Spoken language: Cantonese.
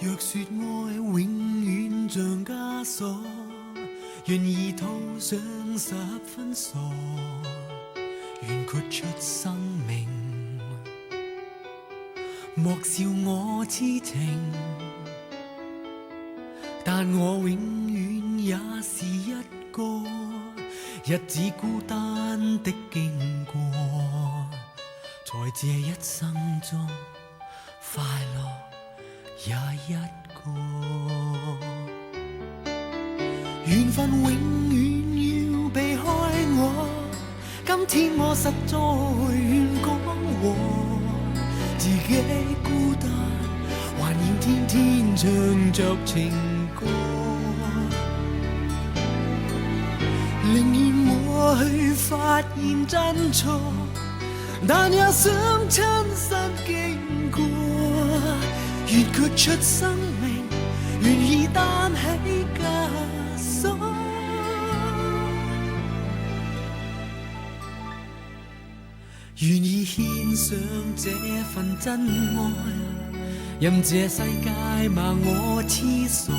若說愛永遠像枷鎖，願意套上10分傻，願豁出生命，莫笑我痴情，但我永遠也是一個日子孤單的經過，在這一生中快樂也一個，緣分永遠要避開我，今天我實在願講和，自己孤單還要天天唱着情歌，寧願我去發現真錯，但也想親身經過，願豁出生命，願意擔起枷鎖，願意獻上這份真愛，任這世界罵我痴傻。